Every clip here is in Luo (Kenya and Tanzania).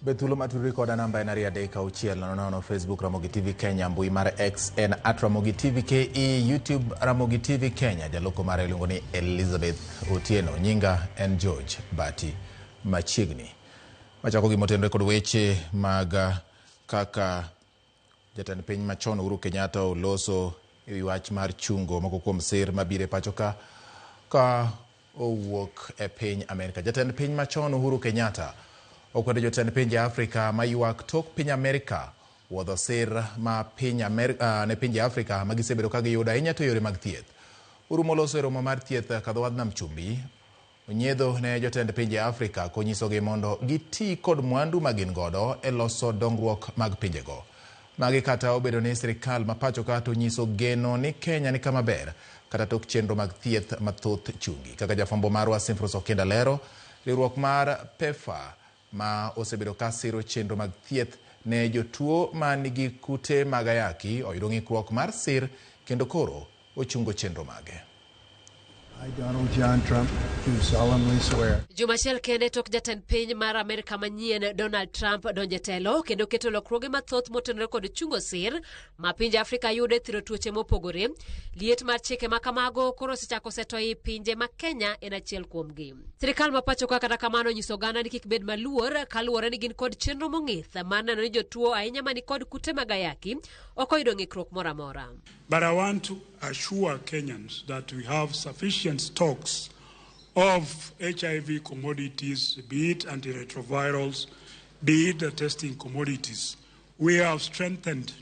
Bethulo maturi koda namba en aria deka uchiel nono Facebook Ramogi TV Kenya, mbui mar X en @Ramogi TV KE, YouTube Ramogi TV Kenya. Jaloko mare iluongo ni Elizabeth Otieno, nyinga en George Bati Machigni. Machako gi motenre kod weche mag kaka jatend piny machon Uhuru Kenyatta oloso ewi wach mar chungo moko kuom sir mabire pacho ka owuok e piny Amerka. Jatend piny machon Uhuru Kenyatta okwedo jotend pinje Afrika mayuak tok piny Amerka wuodho sir ma piny Amerka ne pinje Afrika magisebedo ka giyudo ahinya to yore mag thieth. Uhuru moloso e romo mar thieth kadho nam chumbi onyiedho ne jotend pinje Afrika konyisogi mondo giti kod mwandu magin godo e loso dongruok mag pinjego. Magi kata obedo ni sirikal mapacho ka to nyiso geno ni Kenya ni kama ber kata tok chenro mag thieth mathoth chungi. Kaka jafwambo marwa Simfros Okenda lero, riwruok mar PEFA ma osebedo ka siro chenro mag thieth ne jotuo ma nigi kute mag ayaki oyudo ng'ikruok mar sir kendo koro ochungo chenro mage. I, Donald John Trump, do solemnly swear. Jumachel kende tok jatend piny mar Amerka manyien Donald Trump donje telo kendo keto lokruoge mathoth motenore kod chungo sir ma pinje Afrika yude thiro tuoche mopogore. Liet mar chike ma kamago koro sechako setoi pinje ma Kenya en achiel kuomgi. Sirikal mapacho ka kata kamano nyiso oganda ni kik bed maluor kaluwore ni gin kod chenro mong'ith mar neno ni jotuo ahinya mani kod kute mag ayaki ok oyudo ng'ikruok moro amora. But I want to assure Kenyans that we have sufficient stocks of HIV commodities, be it antiretrovirals, be it the testing commodities. We have strengthened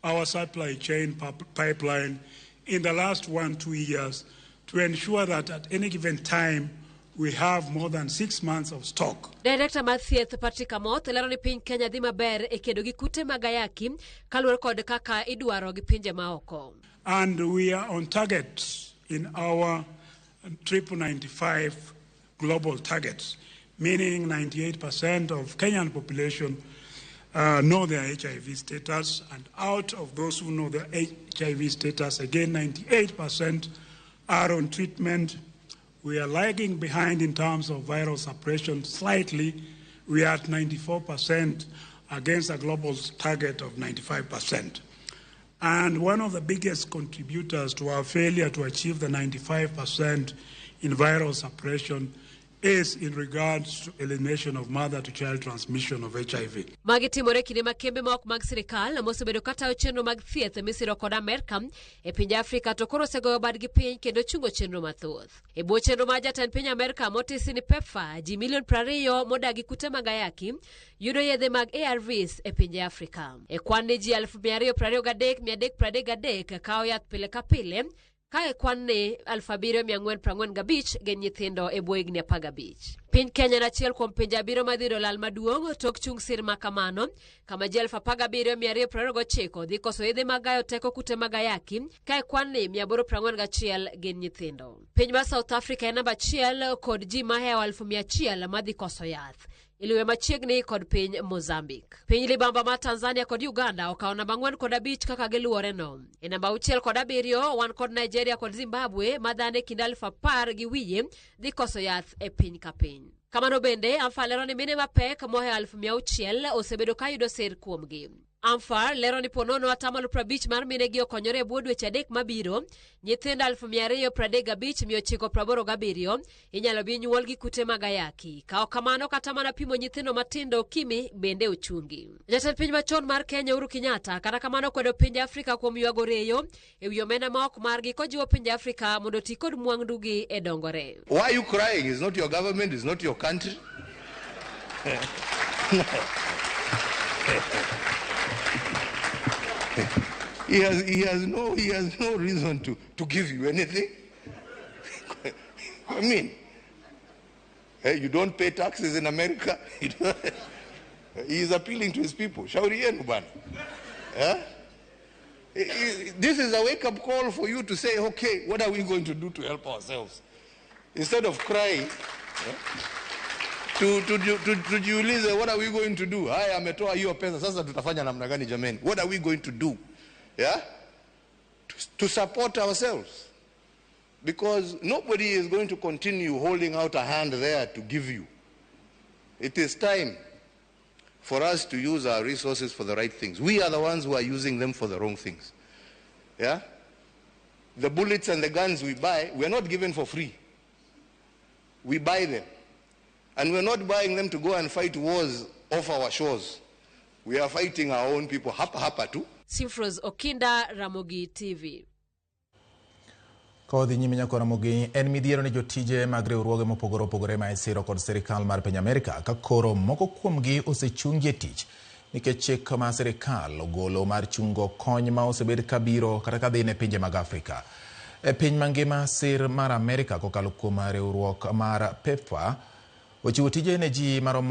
our supply chain pipeline in the last 1-2 years to ensure that at any given time we have more than 6 months of stock. Director mar thieth Patrick Amoth lero ni piny Kenya dhi maber e kedo gi kute mag ayaki kaluwore kod kaka idwaro gi pinje maoko. And we are on target in our 95 global targets, meaning 98% of Kenyan population know their HIV status, and out of those who know their HIV status, again 98% are on treatment. We are lagging behind in terms of viral suppression slightly. We are at 94% against a global target of 95%. And one of the biggest contributors to our failure to achieve the 95% in viral suppression is in regards to elimination of mother-to-child transmission of HIV. Magi timore kinde makembe ma ok mag sirikal mosebedo katayo chenro mag thieth misiro kod Amerka e pinje Afrika to koro osegoyo badgi piny kendo chungo chenro mathoth. E bwo chenro mar jatend piny Amerka motisi ni PEPFAR, ji milion 20 modagi kute mag ayaki yudo yedhe mag ARVs e pinje Afrika. E kwan ni ji 223,333 kawo yath pile ka pile, kae kwan ni 7,445 gin nyithindo e bwo higni 15. Piny Kenya na achiel kuom pinje 7 madhiro lal maduong' tok chung sir makamano, kama ji 17,229 dhi koso yedhe mag gayo teko kute mag ayaki, kae kwan ni 841 gin nyithindo. Piny mar South Africa en namba 1 kod ji mahewo 100,000 madhi koso yath. Iluwe machiegni kod piny Mozambique. Piny libamba ma Tanzania kod Uganda okawo namba 4 kod 5 kaka giluwore no. E namba 6 kod 7 wan kod Nigeria kod Zimbabwe madhane kind 10,000 gi wiye dhi koso yath e piny ka piny. Kamano bende Amfa lero ni mine mapek mohewo 600,000 osebedo ka yudo sir kuomgi. Amfa lero ni ponono 50% mar mine gi okonyore e bwo dweche 3 mabiro, nyithindo 235,987 inyalo bi nyuol gi kute mag ayaki. Kao kamano kata mana pimo nyithindo matindo kimi bende ochungi. Jatend piny machon mar Kenya Uhuru Kenyatta kata kamano kwedo pinje Afrika kuom ywago reyo e wi omenda ma ok margi kojiwo pinje Afrika mondo ti kod mwandugi e dongore. Why are you crying? It's not your government, it's not your country. He has no reason to give you anything. I mean, you don't pay taxes in America. He is appealing to his people. Shauri yenu bana. This is a wake-up call for you to say, okay, what are we going to do to help ourselves? Instead of crying, tujiulize, what are we going to do? Haya ametoa hiyo pesa, sasa tutafanya namna gani jameni? What are we going to do? Yeah? To support ourselves. Because nobody is going to continue holding out a hand there to give you. It is time for us to use our resources for the right things. We are the ones who are using them for the wrong things. Yeah? The bullets and the guns we buy, we're not given for free. We buy them. And we're not buying them to go and fight wars off our shores. We are fighting our own people. Hapa tu. Sifros Okinda, Ramogi TV. Kodhi nyime nyako Ramogi, en midhiero ni jotije mag riwruoge mopogore opogore ma isiro kod sirikal mar piny Amerka ka koro moko kuomgi osechungie tich nikech chik ma sirikal ogolo mar chungo kony ma osebed kabiro kata kadhi ne pinje mag Afrika. E piny mangima sir mar Amerka kokalo kuom riwruok mar PEPFAR ochiwo tije ne ji maromo